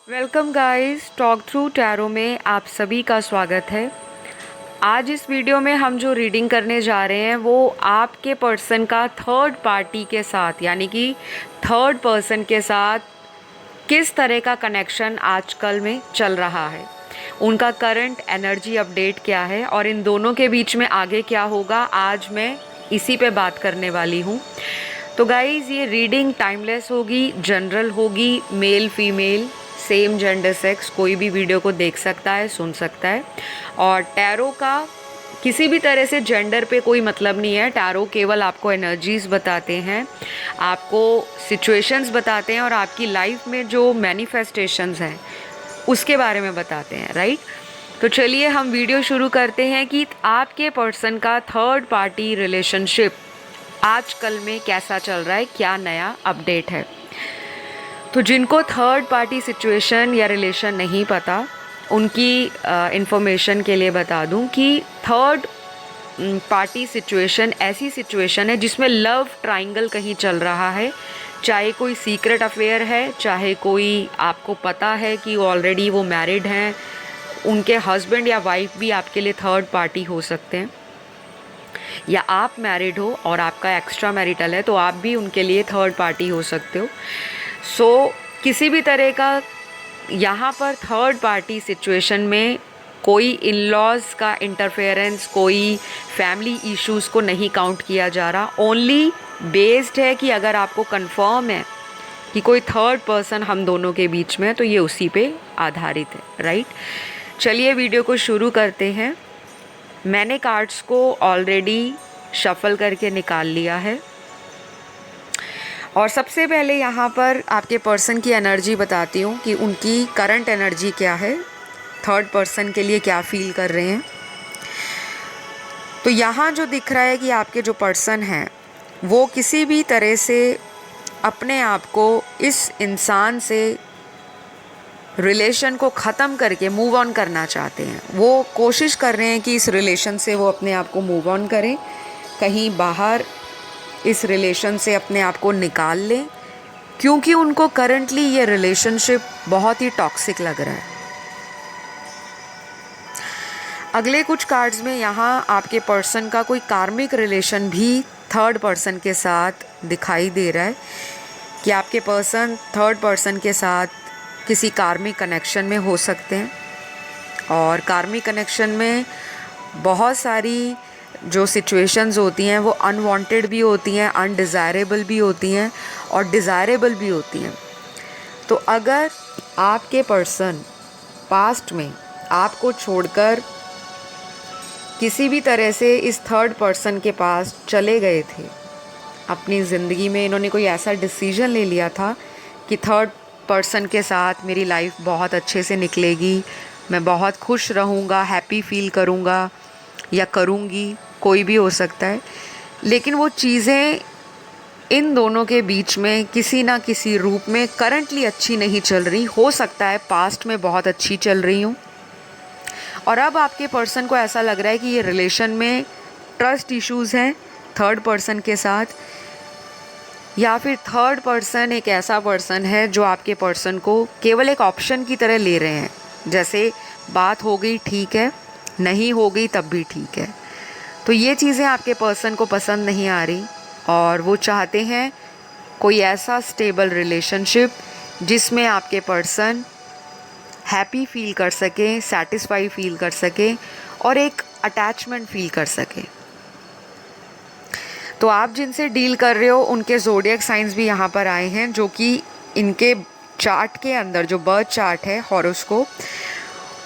Welcome guys, talk through tarot में आप सभी का स्वागत है। आज इस वीडियो में हम जो रीडिंग करने जा रहे हैं वो आपके पर्सन का थर्ड पार्टी के साथ यानी कि थर्ड पर्सन के साथ किस तरह का कनेक्शन आजकल में चल रहा है, उनका करंट एनर्जी अपडेट क्या है और इन दोनों के बीच में आगे क्या होगा, आज मैं इसी पे बात करने वाली हूँ। तो गाइज़, ये रीडिंग टाइमलेस होगी, जनरल होगी, male female same gender sex कोई भी वीडियो को देख सकता है, सुन सकता है। और टैरो का किसी भी तरह से जेंडर पे कोई मतलब नहीं है। टैरो केवल आपको एनर्जीज बताते हैं, आपको सिचुएशंस बताते हैं और आपकी लाइफ में जो मैनिफेस्टेशंस हैं उसके बारे में बताते हैं, राइट। तो चलिए हम वीडियो शुरू करते हैं कि आपके पर्सन का थर्ड पार्टी रिलेशनशिप आजकल में कैसा चल रहा है, क्या नया अपडेट है। तो जिनको थर्ड पार्टी सिचुएशन या रिलेशन नहीं पता, उनकी इन्फॉर्मेशन के लिए बता दूं कि थर्ड पार्टी सिचुएशन ऐसी सिचुएशन है जिसमें लव ट्रायंगल कहीं चल रहा है। चाहे कोई सीक्रेट अफेयर है, चाहे कोई आपको पता है कि ऑलरेडी वो मैरिड हैं, उनके हस्बैंड या वाइफ भी आपके लिए थर्ड पार्टी हो सकते हैं, या आप मैरिड हो और आपका एक्स्ट्रा मैरिटल है तो आप भी उनके लिए थर्ड पार्टी हो सकते हो। किसी भी तरह का यहाँ पर थर्ड पार्टी सिचुएशन में कोई इन लॉज का इंटरफेरेंस, कोई फैमिली इश्यूज़ को नहीं काउंट किया जा रहा। ओनली बेस्ड है कि अगर आपको कंफर्म है कि कोई थर्ड पर्सन हम दोनों के बीच में है तो ये उसी पे आधारित है, राइट। चलिए वीडियो को शुरू करते हैं। मैंने कार्ड्स को ऑलरेडी शफल करके निकाल लिया है और सबसे पहले यहाँ पर आपके पर्सन की एनर्जी बताती हूँ कि उनकी करंट एनर्जी क्या है, थर्ड पर्सन के लिए क्या फील कर रहे हैं। तो यहाँ जो दिख रहा है कि आपके जो पर्सन हैं वो किसी भी तरह से अपने आप को इस इंसान से रिलेशन को ख़त्म करके मूव ऑन करना चाहते हैं। वो कोशिश कर रहे हैं कि इस रिलेशन से वो अपने आप को मूव ऑन करें, कहीं बाहर इस रिलेशन से अपने आप को निकाल लें, क्योंकि उनको करंटली ये रिलेशनशिप बहुत ही टॉक्सिक लग रहा है। अगले कुछ कार्ड्स में यहाँ आपके पर्सन का कोई कार्मिक रिलेशन भी थर्ड पर्सन के साथ दिखाई दे रहा है कि आपके पर्सन थर्ड पर्सन के साथ किसी कार्मिक कनेक्शन में हो सकते हैं। और कार्मिक कनेक्शन में बहुत सारी जो सिचुएशंस होती हैं वो अनवांटेड भी होती हैं, अनडिज़ायरेबल भी होती हैं और डिज़ायरेबल भी होती हैं। तो अगर आपके पर्सन पास्ट में आपको छोड़कर किसी भी तरह से इस थर्ड पर्सन के पास चले गए थे, अपनी ज़िंदगी में इन्होंने कोई ऐसा डिसीजन ले लिया था कि थर्ड पर्सन के साथ मेरी लाइफ बहुत अच्छे से निकलेगी, मैं बहुत खुश रहूँगा, हैप्पी फील करूँगा या करूँगी, कोई भी हो सकता है, लेकिन वो चीज़ें इन दोनों के बीच में किसी ना किसी रूप में करंटली अच्छी नहीं चल रही। हो सकता है पास्ट में बहुत अच्छी चल रही हूँ और अब आपके पर्सन को ऐसा लग रहा है कि ये रिलेशन में ट्रस्ट इश्यूज़ हैं थर्ड पर्सन के साथ, या फिर थर्ड पर्सन एक ऐसा पर्सन है जो आपके पर्सन को केवल एक ऑप्शन की तरह ले रहे हैं। जैसे बात हो गई ठीक है, नहीं हो गई तब भी ठीक है। तो ये चीज़ें आपके पर्सन को पसंद नहीं आ रही और वो चाहते हैं कोई ऐसा स्टेबल रिलेशनशिप जिसमें आपके पर्सन हैप्पी फील कर सके, सेटिस्फाई फील कर सके और एक अटैचमेंट फील कर सके। तो आप जिनसे डील कर रहे हो उनके ज़ोडिएक साइंस भी यहाँ पर आए हैं, जो कि इनके चार्ट के अंदर जो बर्थ चार्ट है हॉरोस्कोप,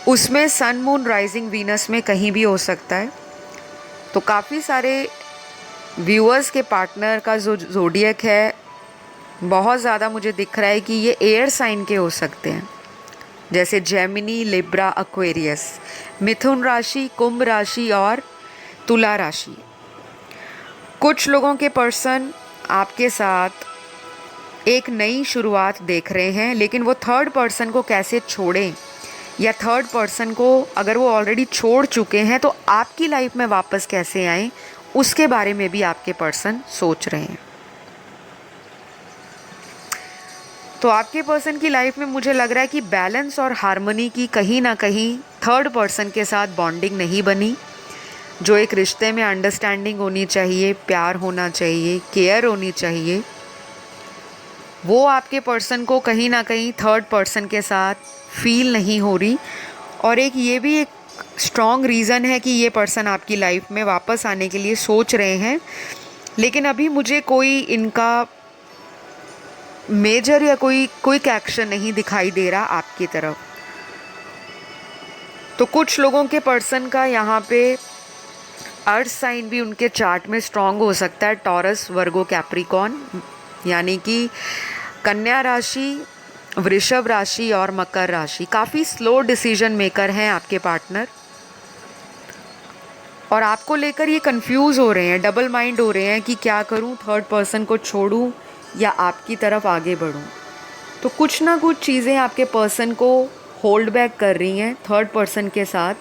उसमें सन मून राइजिंग वीनस में कहीं भी हो सकता है। तो काफ़ी सारे व्यूअर्स के पार्टनर का जो ज़ोडिएक है बहुत ज़्यादा मुझे दिख रहा है कि ये एयर साइन के हो सकते हैं, जैसे जेमिनी, लिब्रा, एक्वेरियस, मिथुन राशि, कुंभ राशि और तुला राशि। कुछ लोगों के पर्सन आपके साथ एक नई शुरुआत देख रहे हैं, लेकिन वो थर्ड पर्सन को कैसे छोड़ें या थर्ड पर्सन को अगर वो ऑलरेडी छोड़ चुके हैं तो आपकी लाइफ में वापस कैसे आएं, उसके बारे में भी आपके पर्सन सोच रहे हैं। तो आपके पर्सन की लाइफ में मुझे लग रहा है कि बैलेंस और हार्मनी की कहीं ना कहीं थर्ड पर्सन के साथ बॉन्डिंग नहीं बनी। जो एक रिश्ते में अंडरस्टैंडिंग होनी चाहिए, प्यार होना चाहिए, केयर होनी चाहिए, वो आपके पर्सन को कहीं ना कहीं थर्ड पर्सन के साथ फील नहीं हो रही। और एक ये भी एक स्ट्रॉन्ग रीज़न है कि ये पर्सन आपकी लाइफ में वापस आने के लिए सोच रहे हैं, लेकिन अभी मुझे कोई इनका मेजर या कोई क्विक एक्शन नहीं दिखाई दे रहा आपकी तरफ। तो कुछ लोगों के पर्सन का यहाँ पे अर्थ साइन भी उनके चार्ट में स्ट्रॉन्ग हो सकता है, टॉरस, वर्गो, कैप्रिकॉर्न, यानी कि कन्या राशि, वृषभ राशि और मकर राशि। काफ़ी स्लो डिसीजन मेकर हैं आपके पार्टनर और आपको लेकर ये कंफ्यूज हो रहे हैं, डबल माइंड हो रहे हैं कि क्या करूं, थर्ड पर्सन को छोड़ूं या आपकी तरफ आगे बढ़ूं। तो कुछ ना कुछ चीज़ें आपके पर्सन को होल्ड बैक कर रही हैं थर्ड पर्सन के साथ।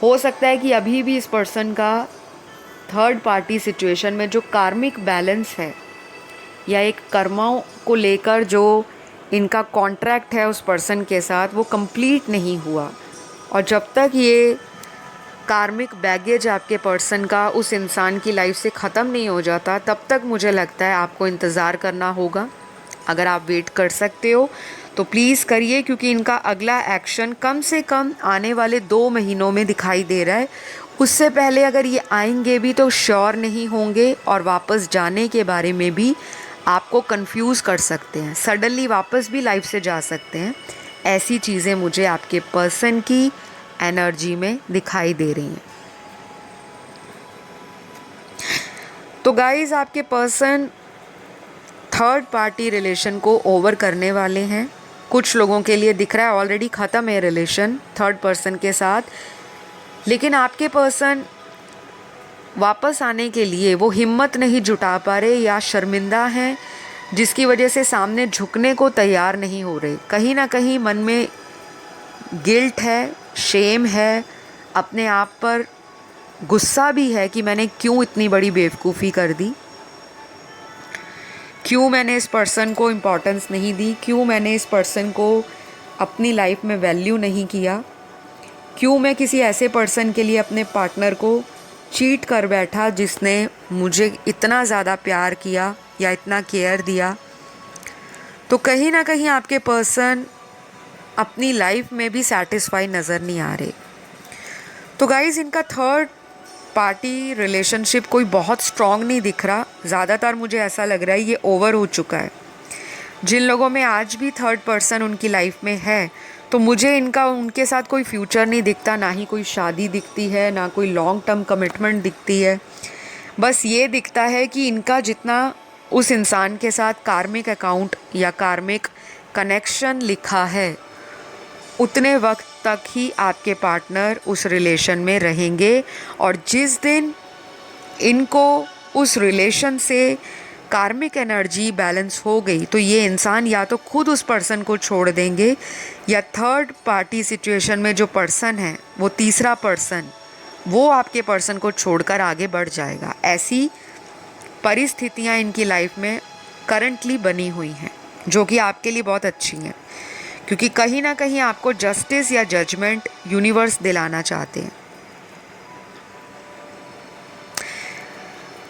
हो सकता है कि अभी भी इस पर्सन का थर्ड पार्टी सिचुएशन में जो कार्मिक बैलेंस है या एक कर्मों को लेकर जो इनका कॉन्ट्रैक्ट है उस पर्सन के साथ, वो कंप्लीट नहीं हुआ। और जब तक ये कार्मिक बैगेज आपके पर्सन का उस इंसान की लाइफ से ख़त्म नहीं हो जाता, तब तक मुझे लगता है आपको इंतज़ार करना होगा। अगर आप वेट कर सकते हो तो प्लीज़ करिए, क्योंकि इनका अगला एक्शन कम से कम आने वाले 2 महीनों में दिखाई दे रहा है। उससे पहले अगर ये आएंगे भी तो श्योर नहीं होंगे और वापस जाने के बारे में भी आपको कंफ्यूज कर सकते हैं, सडनली वापस भी लाइफ से जा सकते हैं। ऐसी चीज़ें मुझे आपके पर्सन की एनर्जी में दिखाई दे रही हैं। तो गाइस, आपके पर्सन थर्ड पार्टी रिलेशन को ओवर करने वाले हैं। कुछ लोगों के लिए दिख रहा है ऑलरेडी ख़त्म है रिलेशन थर्ड पर्सन के साथ, लेकिन आपके पर्सन वापस आने के लिए वो हिम्मत नहीं जुटा पा रहे या शर्मिंदा हैं, जिसकी वजह से सामने झुकने को तैयार नहीं हो रहे। कहीं ना कहीं मन में गिल्ट है, शेम है, अपने आप पर गुस्सा भी है कि मैंने क्यों इतनी बड़ी बेवकूफ़ी कर दी, क्यों मैंने इस पर्सन को इम्पोर्टेंस नहीं दी, क्यों मैंने इस पर्सन को अपनी लाइफ में वैल्यू नहीं किया, क्यों मैं किसी ऐसे पर्सन के लिए अपने पार्टनर को चीट कर बैठा जिसने मुझे इतना ज़्यादा प्यार किया या इतना केयर दिया। तो कहीं ना कहीं आपके पर्सन अपनी लाइफ में भी सेटिस्फाई नज़र नहीं आ रहे। तो गाइज़, इनका थर्ड पार्टी रिलेशनशिप कोई बहुत स्ट्रॉन्ग नहीं दिख रहा। ज़्यादातर मुझे ऐसा लग रहा है ये ओवर हो चुका है। जिन लोगों में आज भी थर्ड पर्सन उनकी लाइफ में है, तो मुझे इनका उनके साथ कोई फ्यूचर नहीं दिखता, ना ही कोई शादी दिखती है, ना कोई लॉन्ग टर्म कमिटमेंट दिखती है। बस ये दिखता है कि इनका जितना उस इंसान के साथ कार्मिक अकाउंट या कार्मिक कनेक्शन लिखा है, उतने वक्त तक ही आपके पार्टनर उस रिलेशन में रहेंगे। और जिस दिन इनको उस रिलेशन से कार्मिक एनर्जी बैलेंस हो गई, तो ये इंसान या तो खुद उस पर्सन को छोड़ देंगे या थर्ड पार्टी सिचुएशन में जो पर्सन है, वो तीसरा पर्सन, वो आपके पर्सन को छोड़कर आगे बढ़ जाएगा। ऐसी परिस्थितियाँ इनकी लाइफ में करंटली बनी हुई हैं, जो कि आपके लिए बहुत अच्छी हैं, क्योंकि कहीं ना कहीं आपको जस्टिस या जजमेंट यूनिवर्स दिलाना चाहते हैं।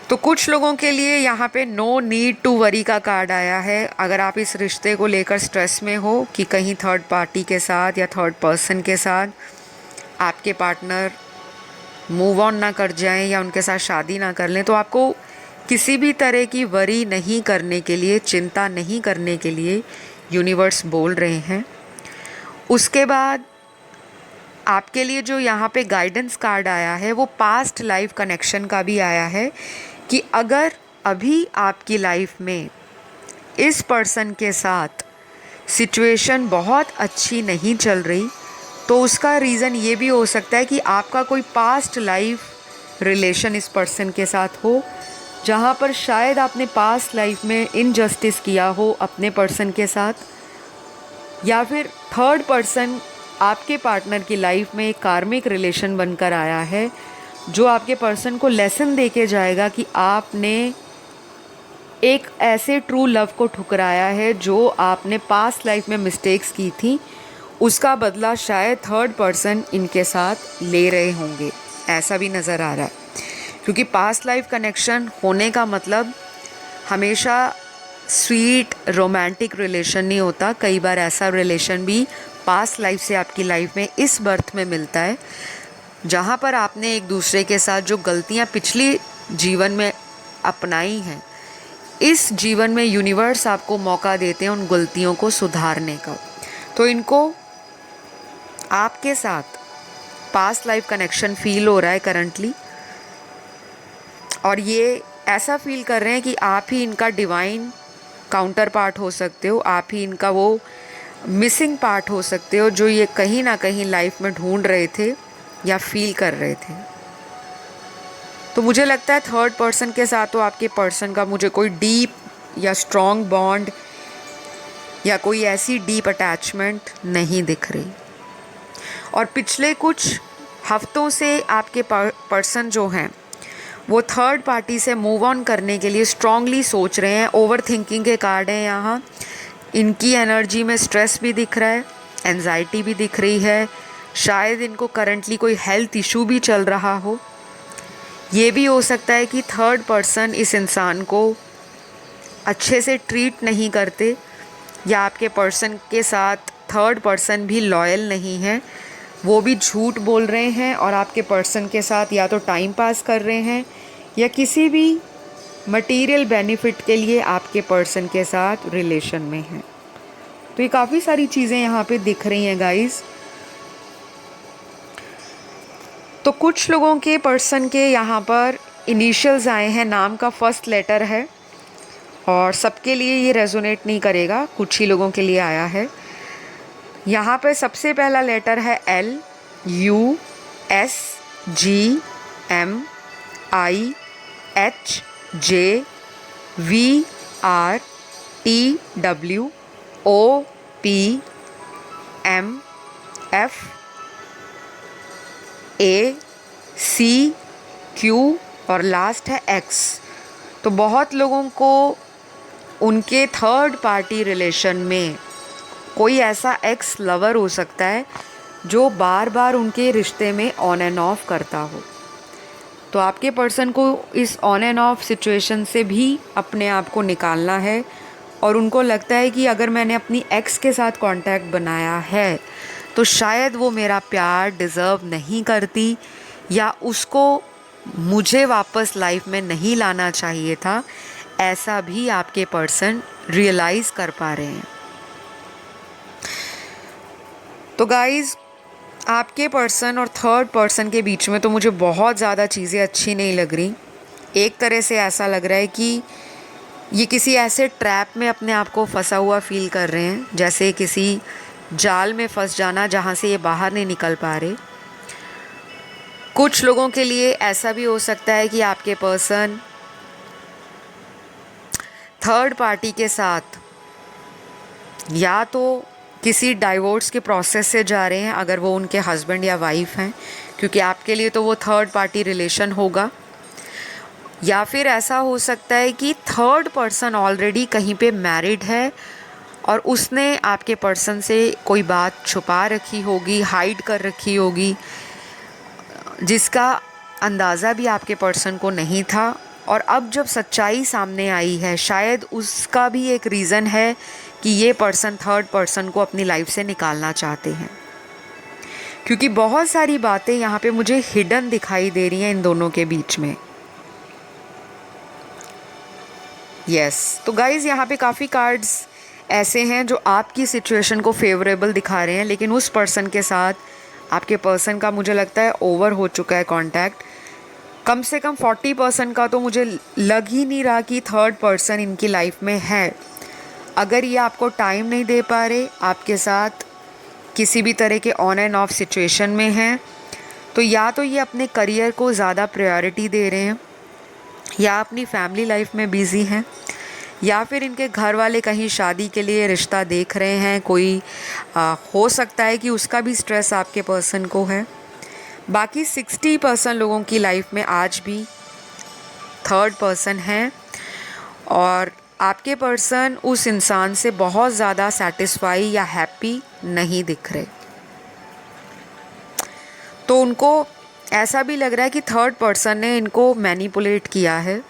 तो कुछ लोगों के लिए यहाँ पे नो नीड टू वरी का कार्ड आया है। अगर आप इस रिश्ते को लेकर स्ट्रेस में हो कि कहीं थर्ड पार्टी के साथ या थर्ड पर्सन के साथ आपके पार्टनर मूव ऑन ना कर जाएं या उनके साथ शादी ना कर लें, तो आपको किसी भी तरह की वरी नहीं करने के लिए, चिंता नहीं करने के लिए यूनिवर्स बोल रहे हैं। उसके बाद आपके लिए जो यहाँ पे गाइडेंस कार्ड आया है, वो पास्ट लाइफ कनेक्शन का भी आया है कि अगर अभी आपकी लाइफ में इस पर्सन के साथ सिचुएशन बहुत अच्छी नहीं चल रही, तो उसका रीज़न ये भी हो सकता है कि आपका कोई पास्ट लाइफ रिलेशन इस पर्सन के साथ हो, जहाँ पर शायद आपने पास्ट लाइफ में इनजस्टिस किया हो अपने पर्सन के साथ, या फिर थर्ड पर्सन आपके पार्टनर की लाइफ में एक कार्मिक रिलेशन बनकर आया है, जो आपके पर्सन को लेसन दे के जाएगा कि आपने एक ऐसे ट्रू लव को ठुकराया है जो आपने पास्ट लाइफ में मिस्टेक्स की थी, उसका बदला शायद थर्ड पर्सन इनके साथ ले रहे होंगे, ऐसा भी नज़र आ रहा है। क्योंकि पास्ट लाइफ कनेक्शन होने का मतलब हमेशा स्वीट रोमांटिक रिलेशन नहीं होता। कई बार ऐसा रिलेशन भी पास्ट लाइफ से आपकी लाइफ में इस बर्थ में मिलता है, जहाँ पर आपने एक दूसरे के साथ जो गलतियाँ पिछली जीवन में अपनाई हैं, इस जीवन में यूनिवर्स आपको मौका देते हैं उन गलतियों को सुधारने का। तो इनको आपके साथ पास्ट लाइफ कनेक्शन फील हो रहा है करंटली, और ये ऐसा फील कर रहे हैं कि आप ही इनका डिवाइन काउंटर पार्ट हो सकते हो, आप ही इनका वो मिसिंग पार्ट हो सकते हो जो ये कहीं ना कहीं लाइफ में ढूंढ रहे थे या फील कर रहे थे। तो मुझे लगता है थर्ड पर्सन के साथ तो आपके पर्सन का मुझे कोई डीप या स्ट्रॉन्ग बॉन्ड या कोई ऐसी डीप अटैचमेंट नहीं दिख रही। और पिछले कुछ हफ्तों से आपके पर्सन जो हैं वो थर्ड पार्टी से मूव ऑन करने के लिए स्ट्रांगली सोच रहे हैं। ओवर थिंकिंग के कार्ड हैं यहाँ। इनकी एनर्जी में स्ट्रेस भी दिख रहा है, एंजाइटी भी दिख रही है। शायद इनको करंटली कोई हेल्थ इशू भी चल रहा हो। ये भी हो सकता है कि थर्ड पर्सन इस इंसान को अच्छे से ट्रीट नहीं करते, या आपके पर्सन के साथ थर्ड पर्सन भी लॉयल नहीं है, वो भी झूठ बोल रहे हैं और आपके पर्सन के साथ या तो टाइम पास कर रहे हैं या किसी भी मटेरियल बेनिफिट के लिए आपके पर्सन के साथ रिलेशन में हैं। तो ये काफ़ी सारी चीज़ें यहाँ पे दिख रही हैं गाइस। तो कुछ लोगों के पर्सन के यहाँ पर इनिशियल्स आए हैं, नाम का फर्स्ट लेटर है, और सबके लिए ये रेजोनेट नहीं करेगा, कुछ ही लोगों के लिए आया है। यहाँ पे सबसे पहला लेटर है L U S G M I H J V R T W O P M F A C Q और लास्ट है X। तो बहुत लोगों को उनके थर्ड पार्टी रिलेशन में कोई ऐसा एक्स लवर हो सकता है जो बार बार उनके रिश्ते में ऑन एंड ऑफ करता हो। तो आपके पर्सन को इस ऑन एंड ऑफ सिचुएशन से भी अपने आप को निकालना है, और उनको लगता है कि अगर मैंने अपनी एक्स के साथ कांटेक्ट बनाया है तो शायद वो मेरा प्यार डिज़र्व नहीं करती, या उसको मुझे वापस लाइफ में नहीं लाना चाहिए था। ऐसा भी आपके पर्सन रियलाइज़ कर पा रहे हैं। तो गाइज़, आपके पर्सन और थर्ड पर्सन के बीच में तो मुझे बहुत ज़्यादा चीज़ें अच्छी नहीं लग रही। एक तरह से ऐसा लग रहा है कि ये किसी ऐसे ट्रैप में अपने आप को फंसा हुआ फील कर रहे हैं, जैसे किसी जाल में फंस जाना जहाँ से ये बाहर नहीं निकल पा रहे। कुछ लोगों के लिए ऐसा भी हो सकता है कि आपके पर्सन थर्ड पार्टी के साथ या तो किसी डाइवोर्स के प्रोसेस से जा रहे हैं, अगर वो उनके हस्बैंड या वाइफ हैं, क्योंकि आपके लिए तो वो थर्ड पार्टी रिलेशन होगा। या फिर ऐसा हो सकता है कि थर्ड पर्सन ऑलरेडी कहीं पे मैरिड है और उसने आपके पर्सन से कोई बात छुपा रखी होगी, हाइड कर रखी होगी, जिसका अंदाज़ा भी आपके पर्सन को नहीं था। और अब जब सच्चाई सामने आई है, शायद उसका भी एक रीज़न है कि ये पर्सन थर्ड पर्सन को अपनी लाइफ से निकालना चाहते हैं, क्योंकि बहुत सारी बातें यहाँ पे मुझे हिडन दिखाई दे रही हैं इन दोनों के बीच में। यस, तो गाइज़, यहाँ पे काफ़ी कार्ड्स ऐसे हैं जो आपकी सिचुएशन को फेवरेबल दिखा रहे हैं, लेकिन उस पर्सन के साथ आपके पर्सन का मुझे लगता है ओवर हो चुका है कांटेक्ट। कम से कम 40% का तो मुझे लग ही नहीं रहा कि थर्ड पर्सन इनकी लाइफ में है। अगर ये आपको टाइम नहीं दे पा रहे, आपके साथ किसी भी तरह के ऑन एंड ऑफ सिचुएशन में हैं, तो या तो ये अपने करियर को ज़्यादा प्रायोरिटी दे रहे हैं, या अपनी फैमिली लाइफ में बिज़ी हैं, या फिर इनके घर वाले कहीं शादी के लिए रिश्ता देख रहे हैं। कोई हो सकता है कि उसका भी स्ट्रेस आपके पर्सन को है। बाकी 60% लोगों की लाइफ में आज भी थर्ड पर्सन हैं, और आपके पर्सन उस इंसान से बहुत ज़्यादा सेटिस्फाई या हैप्पी नहीं दिख रहे। तो उनको ऐसा भी लग रहा है कि थर्ड पर्सन ने इनको मैनिपुलेट किया है,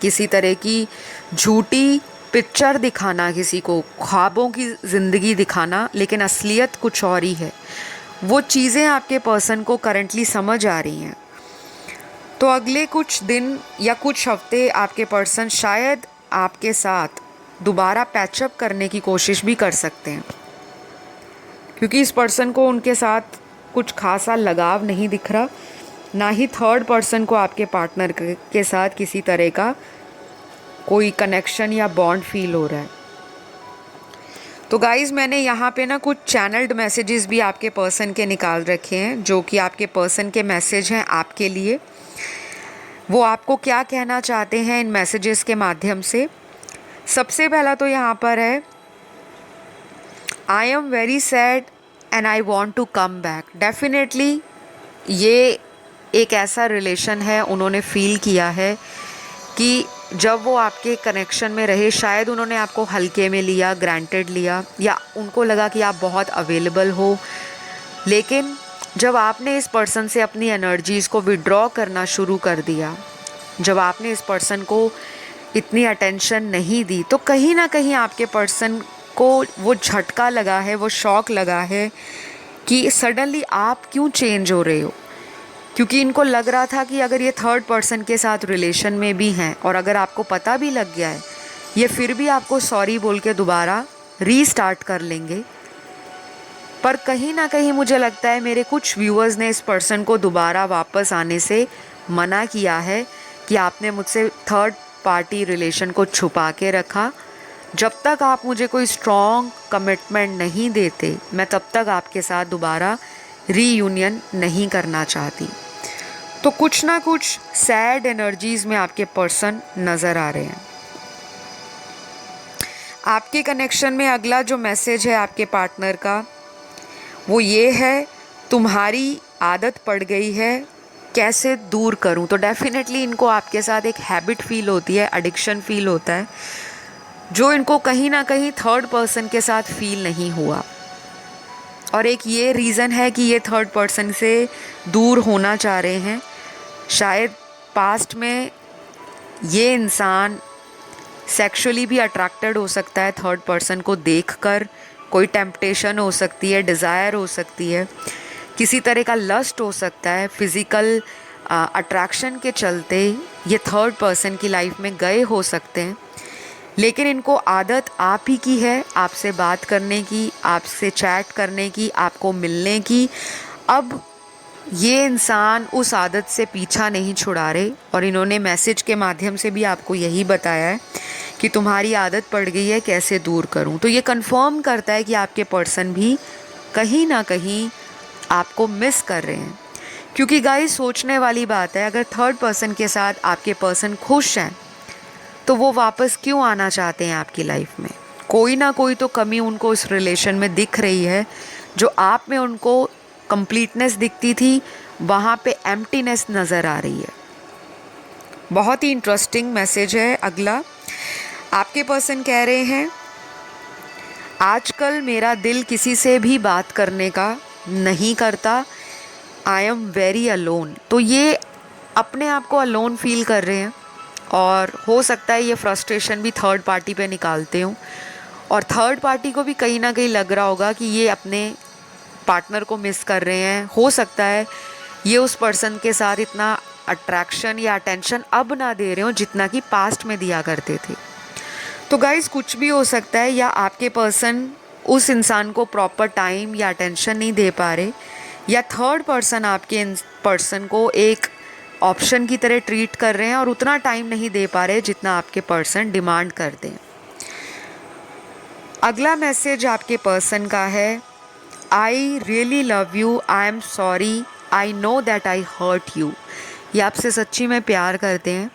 किसी तरह की झूठी पिक्चर दिखाना, किसी को ख्वाबों की ज़िंदगी दिखाना, लेकिन असलियत कुछ और ही है। वो चीज़ें आपके पर्सन को करंटली समझ आ रही हैं। तो अगले कुछ दिन या कुछ हफ्ते आपके पर्सन शायद आपके साथ दोबारा पैचअप करने की कोशिश भी कर सकते हैं, क्योंकि इस पर्सन को उनके साथ कुछ खासा लगाव नहीं दिख रहा, ना ही थर्ड पर्सन को आपके पार्टनर के साथ किसी तरह का कोई कनेक्शन या बॉन्ड फील हो रहा है। तो गाइज़, मैंने यहाँ पे ना कुछ चैनल्ड मैसेजेस भी आपके पर्सन के निकाल रखे हैं, जो कि आपके पर्सन के मैसेज हैं आपके लिए। वो आपको क्या कहना चाहते हैं इन मैसेजेस के माध्यम से। सबसे पहला तो यहाँ पर है, I am very sad and I want to come back. Definitely ये एक ऐसा रिलेशन है, उन्होंने फील किया है कि जब वो आपके कनेक्शन में रहे, शायद उन्होंने आपको हल्के में लिया, ग्रांटेड लिया, या उनको लगा कि आप बहुत अवेलेबल हो। लेकिन जब आपने इस पर्सन से अपनी एनर्जीज़ को विड्रॉ करना शुरू कर दिया, जब आपने इस पर्सन को इतनी अटेंशन नहीं दी, तो कहीं ना कहीं आपके पर्सन को वो झटका लगा है, वो शॉक लगा है कि सडनली आप क्यों चेंज हो रहे हो। क्योंकि इनको लग रहा था कि अगर ये थर्ड पर्सन के साथ रिलेशन में भी हैं और अगर आपको पता भी लग गया है, ये फिर भी आपको सॉरी बोल के दोबारा रीस्टार्ट कर लेंगे। पर कहीं ना कहीं मुझे लगता है मेरे कुछ व्यूअर्स ने इस पर्सन को दोबारा वापस आने से मना किया है कि आपने मुझसे थर्ड पार्टी रिलेशन को छुपा के रखा। जब तक आप मुझे कोई स्ट्रॉन्ग कमिटमेंट नहीं देते, मैं तब तक आपके साथ दोबारा रीयूनियन नहीं करना चाहती। तो कुछ ना कुछ सैड एनर्जीज में आपके पर्सन नज़र आ रहे हैं। आपके कनेक्शन में अगला जो मैसेज है आपके पार्टनर का, वो ये है, तुम्हारी आदत पड़ गई है, कैसे दूर करूं। तो डेफिनेटली इनको आपके साथ एक हैबिट फील होती है, एडिक्शन फील होता है, जो इनको कहीं ना कहीं थर्ड पर्सन के साथ फील नहीं हुआ। और एक ये रीज़न है कि ये थर्ड पर्सन से दूर होना चाह रहे हैं। शायद पास्ट में ये इंसान सेक्सुअली भी अट्रैक्टेड हो सकता है थर्ड पर्सन को देखकर, कोई टेम्पटेशन हो सकती है, डिज़ायर हो सकती है, किसी तरह का लस्ट हो सकता है, फिज़िकल अट्रैक्शन के चलते ये थर्ड पर्सन की लाइफ में गए हो सकते हैं। लेकिन इनको आदत आप ही की है, आपसे बात करने की, आपसे चैट करने की, आपको मिलने की। अब ये इंसान उस आदत से पीछा नहीं छुड़ा रहे, और इन्होंने मैसेज के माध्यम से भी आपको यही बताया है कि तुम्हारी आदत पड़ गई है, कैसे दूर करूं। तो ये कंफर्म करता है कि आपके पर्सन भी कहीं ना कहीं आपको मिस कर रहे हैं। क्योंकि गाइस, सोचने वाली बात है, अगर थर्ड पर्सन के साथ आपके पर्सन खुश हैं तो वो वापस क्यों आना चाहते हैं आपकी लाइफ में। कोई ना कोई तो कमी उनको इस रिलेशन में दिख रही है। जो आप में उनको कंप्लीटनेस दिखती थी, वहाँ पे एम्प्टीनेस नज़र आ रही है। बहुत ही इंटरेस्टिंग मैसेज है अगला। आपके पर्सन कह रहे हैं, आजकल मेरा दिल किसी से भी बात करने का नहीं करता, आई एम वेरी अलोन। तो ये अपने आप को अलोन फील कर रहे हैं, और हो सकता है ये फ्रस्ट्रेशन भी थर्ड पार्टी पे निकालते हों, और थर्ड पार्टी को भी कहीं ना कहीं लग रहा होगा कि ये अपने पार्टनर को मिस कर रहे हैं। हो सकता है ये उस पर्सन के साथ इतना अट्रैक्शन या अटेंशन अब ना दे रहे हो जितना कि पास्ट में दिया करते थे। तो गाइस, कुछ भी हो सकता है, या आपके पर्सन उस इंसान को प्रॉपर टाइम या अटेंशन नहीं दे पा रहे, या थर्ड पर्सन आपके पर्सन को एक ऑप्शन की तरह ट्रीट कर रहे हैं और उतना टाइम नहीं दे पा रहे जितना आपके पर्सन डिमांड करते हैं। अगला मैसेज आपके पर्सन का है, I really love you, I am sorry, I know that I hurt you. ये आपसे सच्ची में प्यार करते हैं,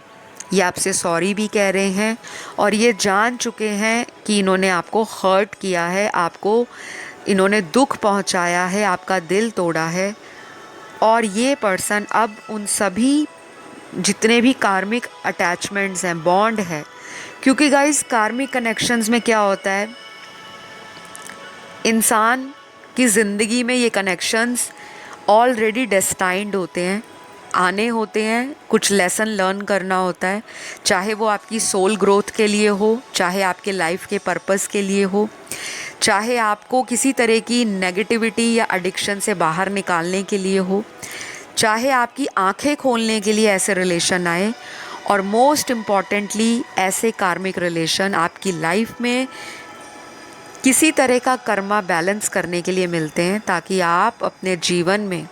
ये आपसे सॉरी भी कह रहे हैं, और ये जान चुके हैं कि इन्होंने आपको हर्ट किया है, आपको इन्होंने दुख पहुंचाया है, आपका दिल तोड़ा है। और ये पर्सन अब उन सभी जितने भी कार्मिक अटैचमेंट्स हैं, बॉन्ड है, क्योंकि गाइस कार्मिक कनेक्शंस में क्या होता है, इंसान की ज़िंदगी में ये कनेक्शंस ऑलरेडी डेस्टाइंड होते हैं, आने होते हैं, कुछ लेसन लर्न करना होता है, चाहे वो आपकी सोल ग्रोथ के लिए हो, चाहे आपके लाइफ के पर्पस के लिए हो, चाहे आपको किसी तरह की नेगेटिविटी या एडिक्शन से बाहर निकालने के लिए हो, चाहे आपकी आंखें खोलने के लिए ऐसे रिलेशन आए, और मोस्ट इम्पॉर्टेंटली ऐसे कार्मिक रिलेशन आपकी लाइफ में किसी तरह का कर्मा बैलेंस करने के लिए मिलते हैं, ताकि आप अपने जीवन में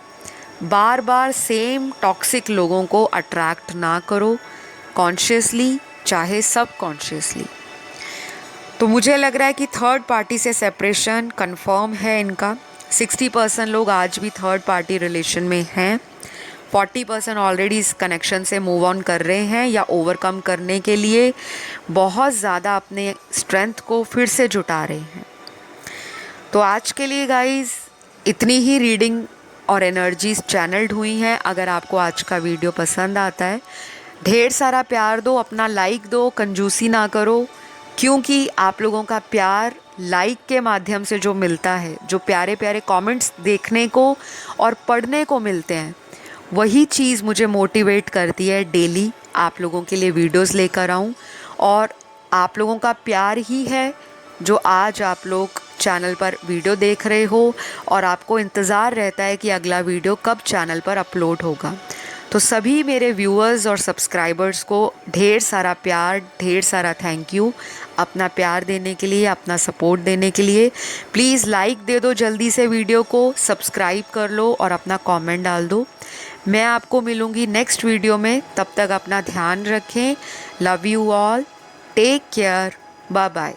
बार बार सेम टॉक्सिक लोगों को अट्रैक्ट ना करो, कॉन्शियसली चाहे सब कॉन्शियसली। तो मुझे लग रहा है कि थर्ड पार्टी से सेपरेशन कंफर्म है इनका। 60% लोग आज भी थर्ड पार्टी रिलेशन में हैं, 40% ऑलरेडी इस कनेक्शन से मूव ऑन कर रहे हैं या ओवरकम करने के लिए बहुत ज़्यादा अपने स्ट्रेंथ को फिर से जुटा रहे हैं। तो आज के लिए गाइस इतनी ही रीडिंग और एनर्जीज चैनल्ड हुई हैं। अगर आपको आज का वीडियो पसंद आता है, ढेर सारा प्यार दो, अपना लाइक दो, कंजूसी ना करो, क्योंकि आप लोगों का प्यार लाइक के माध्यम से जो मिलता है, जो प्यारे प्यारे कमेंट्स देखने को और पढ़ने को मिलते हैं, वही चीज़ मुझे मोटिवेट करती है डेली आप लोगों के लिए वीडियोस लेकर आऊँ। और आप लोगों का प्यार ही है जो आज आप लोग चैनल पर वीडियो देख रहे हो और आपको इंतज़ार रहता है कि अगला वीडियो कब चैनल पर अपलोड होगा। तो सभी मेरे व्यूअर्स और सब्सक्राइबर्स को ढेर सारा प्यार, ढेर सारा थैंक यू अपना प्यार देने के लिए, अपना सपोर्ट देने के लिए। प्लीज़ लाइक दे दो जल्दी से वीडियो को, सब्सक्राइब कर लो और अपना कमेंट डाल दो। मैं आपको मिलूँगी नेक्स्ट वीडियो में, तब तक अपना ध्यान रखें। Love you all, take care, bye bye.